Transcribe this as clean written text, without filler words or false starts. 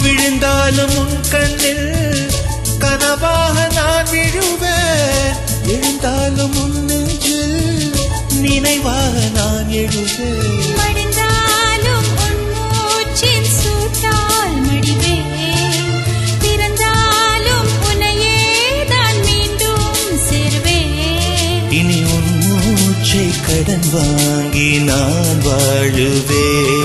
விழுந்தாலும் உன் கண்ணில் கனவாக நான் விழுவேன். எழுந்தாலும் உன் நெஞ்சில் நினைவாக நான் எழுவேன். மடிந்தாலும் உன் மூச்சின் சூட்டால் மடிவேன். பிறந்தாலும் உன்னையே தான் மீண்டும் சேர்வேன். இனி உன் மூச்சை கடன் வாங்கி நான் வாழுவேன்.